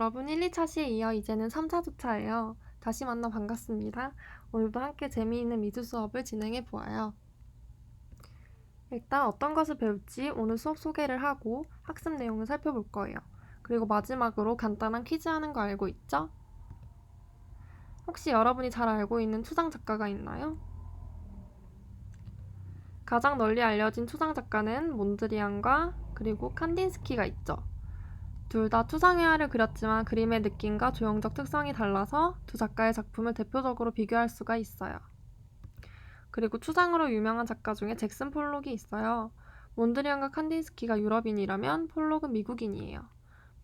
여러분 1, 2차 시에 이어 이제는 3, 4주차예요. 다시 만나 반갑습니다. 오늘도 함께 재미있는 미술 수업을 진행해 보아요. 일단 어떤 것을 배울지 오늘 수업 소개를 하고 학습 내용을 살펴볼 거예요. 그리고 마지막으로 간단한 퀴즈 하는 거 알고 있죠? 혹시 여러분이 잘 알고 있는 추상 작가가 있나요? 가장 널리 알려진 추상 작가는 몬드리안과 그리고 칸딘스키가 있죠. 둘 다 추상회화를 그렸지만 그림의 느낌과 조형적 특성이 달라서 두 작가의 작품을 대표적으로 비교할 수가 있어요. 그리고 추상으로 유명한 작가 중에 잭슨 폴록이 있어요. 몬드리안과 칸딘스키가 유럽인이라면 폴록은 미국인이에요.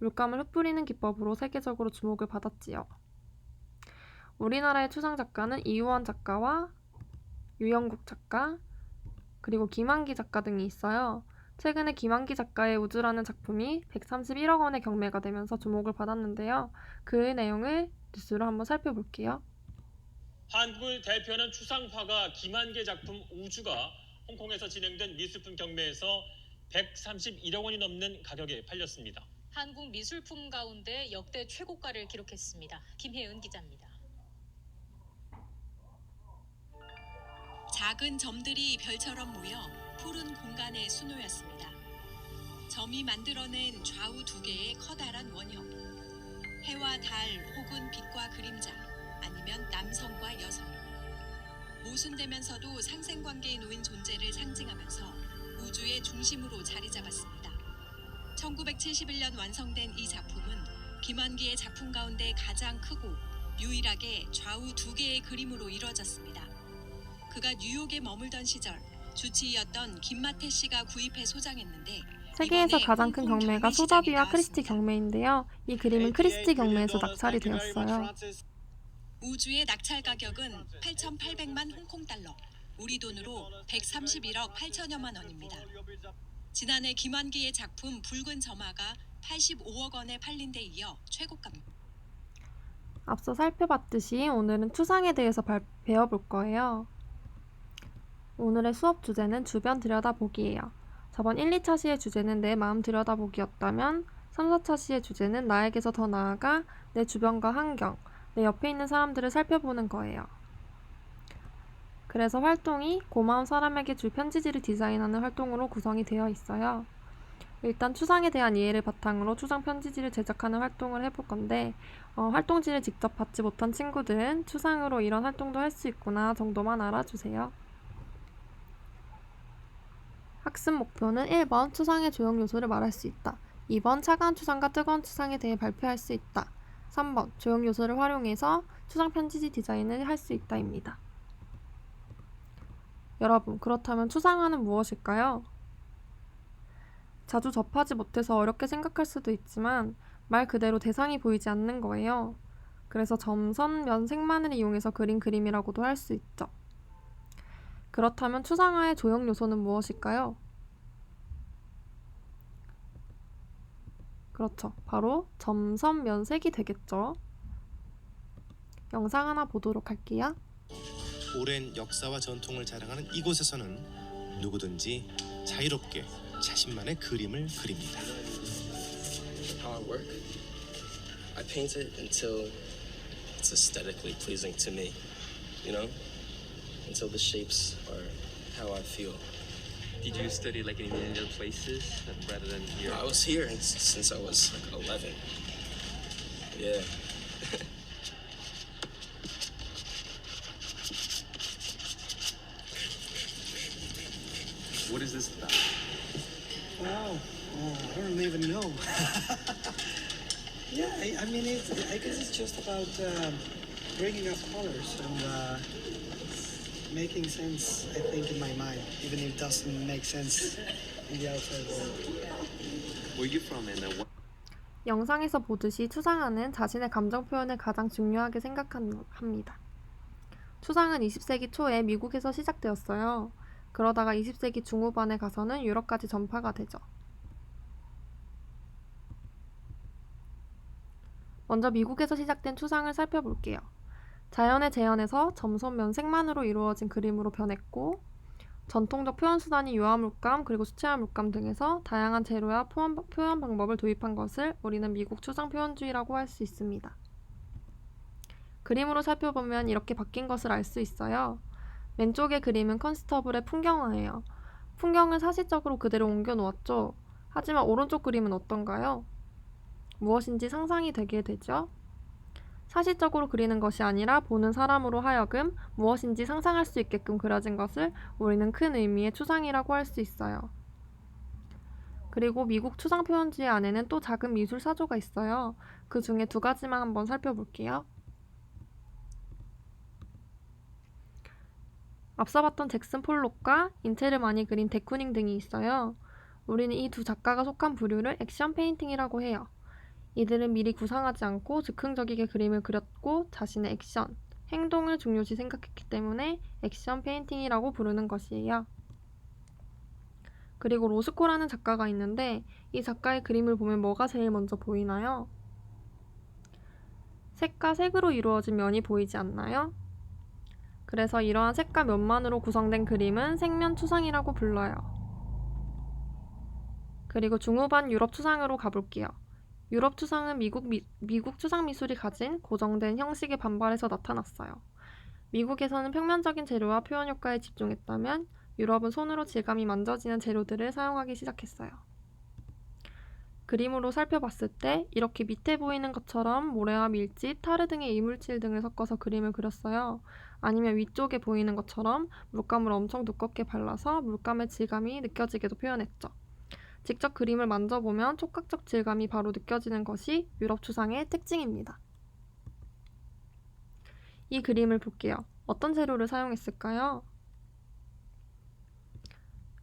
물감을 흩뿌리는 기법으로 세계적으로 주목을 받았지요. 우리나라의 추상 작가는 이우원 작가와 유영국 작가, 그리고 김환기 작가 등이 있어요. 최근에 김환기 작가의 우주라는 작품이 131억 원의 경매가 되면서 주목을 받았는데요. 그 내용을 뉴스로 한번 살펴볼게요. 한국을 대표하는 추상화가 김한계 작품 우주가 홍콩에서 진행된 미술품 경매에서 131억 원이 넘는 가격에 팔렸습니다. 한국 미술품 가운데 역대 최고가를 기록했습니다. 김혜은 기자입니다. 작은 점들이 별처럼 모여 푸른 공간의 수놓였습니다. 점이 만들어낸 좌우 두 개의 커다란 원형. 해와 달 혹은 빛과 그림자, 아니면 남성과 여성. 모순되면서도 상생관계에 놓인 존재를 상징하면서 우주의 중심으로 자리 잡았습니다. 1971년 완성된 이 작품은 김환기의 작품 가운데 가장 크고 유일하게 좌우 두 개의 그림으로 이루어졌습니다. 그가 뉴욕에 머물던 시절 주치의였던 김마태 씨가 구입해 소장했는데 세계에서 가장 큰 경매가 소더비와 크리스티 경매인데요. 이 그림은 크리스티 경매에서 낙찰이 되었어요. 우주의 낙찰 가격은 8,800만 홍콩 달러, 우리 돈으로 131억 8천여만 원입니다. 지난해 김환기의 작품 붉은 점화가 85억 원에 팔린 데 이어 최고가입니다. 앞서 살펴봤듯이 오늘은 추상에 대해서 배워볼 거예요. 오늘의 수업 주제는 주변 들여다보기예요. 저번 1, 2차 시의 주제는 내 마음 들여다보기였다면 3, 4차 시의 주제는 나에게서 더 나아가 내 주변과 환경, 내 옆에 있는 사람들을 살펴보는 거예요. 그래서 활동이 고마운 사람에게 줄 편지지를 디자인하는 활동으로 구성이 되어 있어요. 일단 추상에 대한 이해를 바탕으로 추상 편지지를 제작하는 활동을 해볼 건데 활동지를 직접 받지 못한 친구들은 추상으로 이런 활동도 할 수 있구나 정도만 알아주세요. 학습 목표는 1번 추상의 조형 요소를 말할 수 있다. 2번 차가운 추상과 뜨거운 추상에 대해 발표할 수 있다. 3번 조형 요소를 활용해서 추상 편지지 디자인을 할 수 있다입니다. 여러분, 그렇다면 추상화는 무엇일까요? 자주 접하지 못해서 어렵게 생각할 수도 있지만 말 그대로 대상이 보이지 않는 거예요. 그래서 점, 선, 면, 색만을 이용해서 그린 그림이라고도 할 수 있죠. 그렇다면 추상화의 조형 요소는 무엇일까요? 그렇죠. 바로 점, 선, 면, 색이 되겠죠. 영상 하나 보도록 할게요. 오랜 역사와 전통을 자랑하는 이곳에서는 누구든지 자유롭게 자신만의 그림을 그립니다. How I work, I paint it until it's aesthetically pleasing to me, you know? Until the shapes are how I feel. Did you study like in other places rather than here? I was here since I was like 11. Yeah. What is this about? Wow, I don't even know. Yeah, I mean, I guess it's just about bringing up colors and making sense, I think, in my mind, even if it doesn't make sense in the outside world. Where are you from and what? 영상에서 보듯이 추상화는 자신의 감정 표현을 가장 중요하게 생각합니다. 추상은 20세기 초에 미국에서 시작되었어요. 그러다가 20세기 중후반에 가서는 유럽까지 전파가 되죠. 먼저 미국에서 시작된 추상을 살펴볼게요. 자연의 재현에서 점선 면색만으로 이루어진 그림으로 변했고 전통적 표현 수단이 유화 물감 그리고 수채화 물감 등에서 다양한 재료와 표현 방법을 도입한 것을 우리는 미국 추상 표현주의라고 할 수 있습니다. 그림으로 살펴보면 이렇게 바뀐 것을 알 수 있어요. 왼쪽의 그림은 컨스터블의 풍경화예요. 풍경을 사실적으로 그대로 옮겨 놓았죠. 하지만 오른쪽 그림은 어떤가요? 무엇인지 상상이 되게 되죠? 사실적으로 그리는 것이 아니라 보는 사람으로 하여금 무엇인지 상상할 수 있게끔 그려진 것을 우리는 큰 의미의 추상이라고 할 수 있어요. 그리고 미국 추상 표현주의 안에는 또 작은 미술 사조가 있어요. 그 중에 2가지만 한번 살펴볼게요. 앞서 봤던 잭슨 폴록과 인체를 많이 그린 데쿠닝 등이 있어요. 우리는 이 2 작가가 속한 부류를 액션 페인팅이라고 해요. 이들은 미리 구상하지 않고 즉흥적이게 그림을 그렸고 자신의 액션, 행동을 중요시 생각했기 때문에 액션 페인팅이라고 부르는 것이에요. 그리고 로스코라는 작가가 있는데 이 작가의 그림을 보면 뭐가 제일 먼저 보이나요? 색과 색으로 이루어진 면이 보이지 않나요? 그래서 이러한 색과 면만으로 구성된 그림은 색면 추상이라고 불러요. 그리고 중후반 유럽 추상으로 가볼게요. 유럽 추상은 미국 추상 미술이 가진 고정된 형식에 반발해서 나타났어요. 미국에서는 평면적인 재료와 표현 효과에 집중했다면 유럽은 손으로 질감이 만져지는 재료들을 사용하기 시작했어요. 그림으로 살펴봤을 때 이렇게 밑에 보이는 것처럼 모래와 밀집, 타르 등의 이물질 등을 섞어서 그림을 그렸어요. 아니면 위쪽에 보이는 것처럼 물감을 엄청 두껍게 발라서 물감의 질감이 느껴지게도 표현했죠. 직접 그림을 만져보면 촉각적 질감이 바로 느껴지는 것이 유럽 추상의 특징입니다. 이 그림을 볼게요. 어떤 재료를 사용했을까요?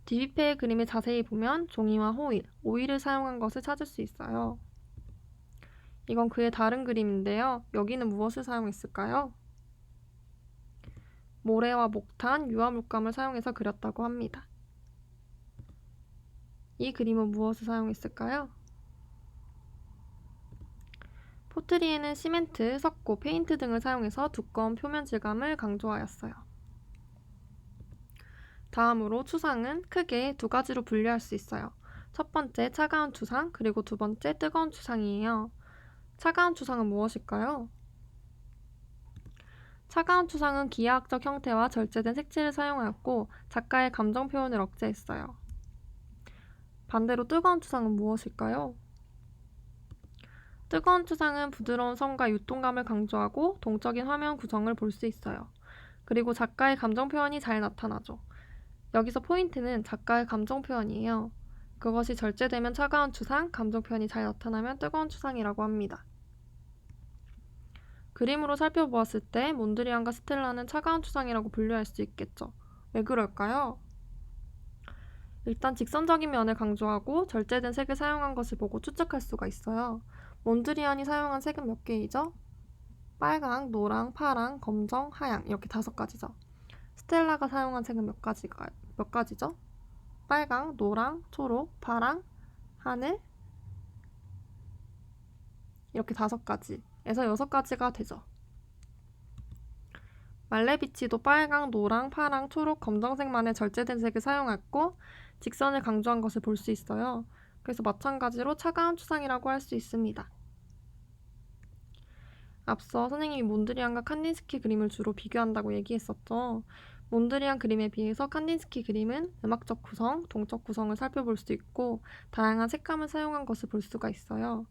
디뷔페의 그림을 자세히 보면 종이와 호일, 오일을 사용한 것을 찾을 수 있어요. 이건 그의 다른 그림인데요. 여기는 무엇을 사용했을까요? 모래와 목탄, 유화 물감을 사용해서 그렸다고 합니다. 이 그림은 무엇을 사용했을까요? 포트리에는 시멘트, 석고, 페인트 등을 사용해서 두꺼운 표면 질감을 강조하였어요. 다음으로 추상은 크게 2가지로 분류할 수 있어요. 첫 번째 차가운 추상, 그리고 2번째 뜨거운 추상이에요. 차가운 추상은 무엇일까요? 차가운 추상은 기하학적 형태와 절제된 색칠을 사용하였고 작가의 감정 표현을 억제했어요. 반대로 뜨거운 추상은 무엇일까요? 뜨거운 추상은 부드러운 선과 유동감을 강조하고 동적인 화면 구성을 볼 수 있어요. 그리고 작가의 감정 표현이 잘 나타나죠. 여기서 포인트는 작가의 감정 표현이에요. 그것이 절제되면 차가운 추상, 감정 표현이 잘 나타나면 뜨거운 추상이라고 합니다. 그림으로 살펴보았을 때 몬드리안과 스텔라는 차가운 추상이라고 분류할 수 있겠죠. 왜 그럴까요? 일단 직선적인 면을 강조하고 절제된 색을 사용한 것을 보고 추측할 수가 있어요. 몬드리안이 사용한 색은 몇 개이죠? 빨강, 노랑, 파랑, 검정, 하양 이렇게 5가지죠. 스텔라가 사용한 색은 몇 가지죠? 빨강, 노랑, 초록, 파랑, 하늘 이렇게 5가지에서 6가지가 되죠. 말레비치도 빨강, 노랑, 파랑, 초록, 검정색만의 절제된 색을 사용했고 직선을 강조한 것을 볼 수 있어요. 그래서 마찬가지로 차가운 추상이라고 할 수 있습니다. 앞서 선생님이 몬드리안과 칸딘스키 그림을 주로 비교한다고 얘기했었죠. 몬드리안 그림에 비해서 칸딘스키 그림은 음악적 구성, 동적 구성을 살펴볼 수 있고 다양한 색감을 사용한 것을 볼 수가 있어요.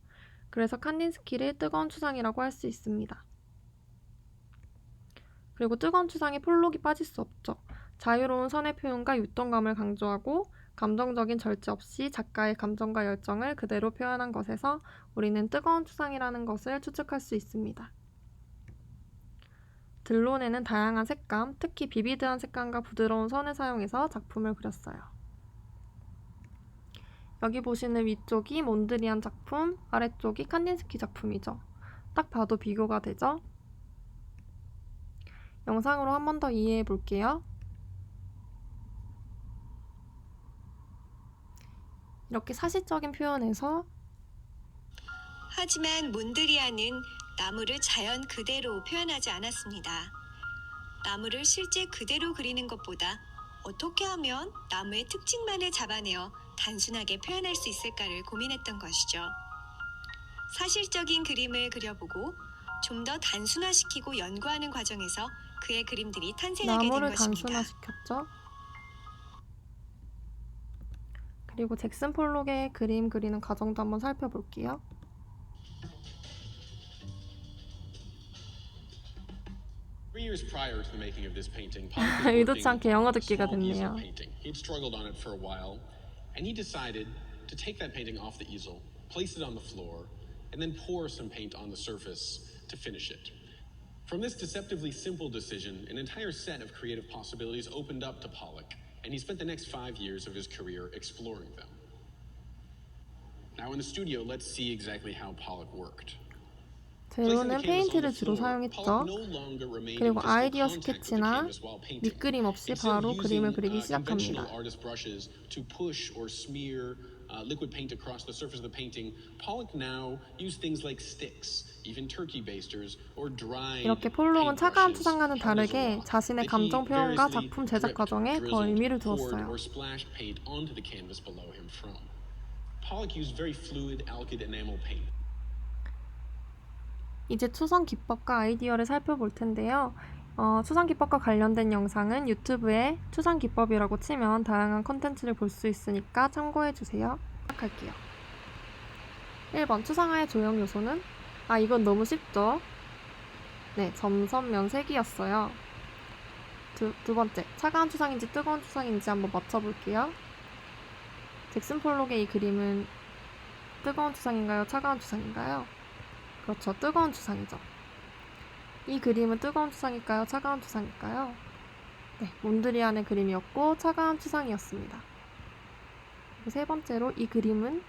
그래서 칸딘스키를 뜨거운 추상이라고 할 수 있습니다. 그리고 뜨거운 추상에 폴록이 빠질 수 없죠. 자유로운 선의 표현과 유동감을 강조하고 감정적인 절제 없이 작가의 감정과 열정을 그대로 표현한 것에서 우리는 뜨거운 추상이라는 것을 추측할 수 있습니다. 들론에는 다양한 색감, 특히 비비드한 색감과 부드러운 선을 사용해서 작품을 그렸어요. 여기 보시는 위쪽이 몬드리안 작품, 아래쪽이 칸딘스키 작품이죠. 딱 봐도 비교가 되죠? 영상으로 한 번 더 이해해 볼게요. 이렇게 사실적인 표현에서 하지만 몬드리안은 나무를 자연 그대로 표현하지 않았습니다. 나무를 실제 그대로 그리는 것보다 어떻게 하면 나무의 특징만을 잡아내어 단순하게 표현할 수 있을까를 고민했던 것이죠. 사실적인 그림을 그려보고 좀 더 단순화시키고 연구하는 과정에서 그의 그림들이 탄생하게 된 나무를 것입니다. 단순화시켰죠. 그리고 잭슨 폴록의 그림 그리는 과정도 한번 살펴볼게요. 3 years prior to the making of this painting, Pollock was 의도치 working 않게 영어 on a 듣기가 small easel 됐네요. painting. He'd struggled on it for a while, and he decided to take that painting off the easel, place it on the floor, and then pour some paint on the surface to finish it. From this deceptively simple decision, an entire set of creative possibilities opened up to Pollock, and he spent the next 5 years of his career exploring them. Now in the studio, let's see exactly how Pollock worked. 재료는 페인트를 주로 사용했죠. 그리고 아이디어 스케치나 밑그림 없이 바로 그림을 그리기 시작합니다. Liquid paint across the surface of the painting, Pollock now used things like sticks, even turkey basters, or dried 이렇게 폴록은 차가운 paintbrushes, 추상과는 hard as a 다르게 rock, 자신의 that he 감정 표현과 variously 작품 제작 dripped, 과정에 더 drizzled, 의미를 poured, 두었어요. or splashed paint onto the canvas below him from. Pollock used very fluid alkyd enamel paint. 이제 추상 기법과 아이디어를 살펴볼 텐데요. 추상 기법과 관련된 영상은 유튜브에 추상 기법이라고 치면 다양한 컨텐츠를 볼 수 있으니까 참고해주세요. 시작할게요. 1번 추상화의 조형 요소는 이건 너무 쉽죠? 네, 점선면 색이었어요. 두 번째, 차가운 추상인지 뜨거운 추상인지 한번 맞춰볼게요. 잭슨 폴록의 이 그림은 뜨거운 추상인가요? 차가운 추상인가요? 그렇죠, 뜨거운 추상이죠. 이 그림은 뜨거운 추상일까요? 차가운 추상일까요? 네, 몬드리안의 그림이었고 차가운 추상이었습니다. 그리고 세 번째로 이 그림은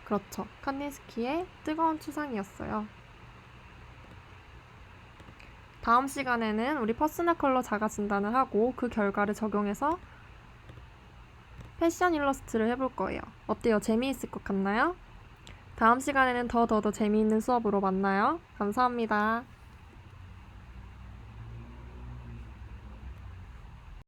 그렇죠, 칸딘스키의 뜨거운 추상이었어요. 다음 시간에는 우리 퍼스널 컬러 자가 진단을 하고 그 결과를 적용해서 패션 일러스트를 해볼 거예요. 어때요? 재미있을 것 같나요? 다음 시간에는 더 재미있는 수업으로 만나요. 감사합니다.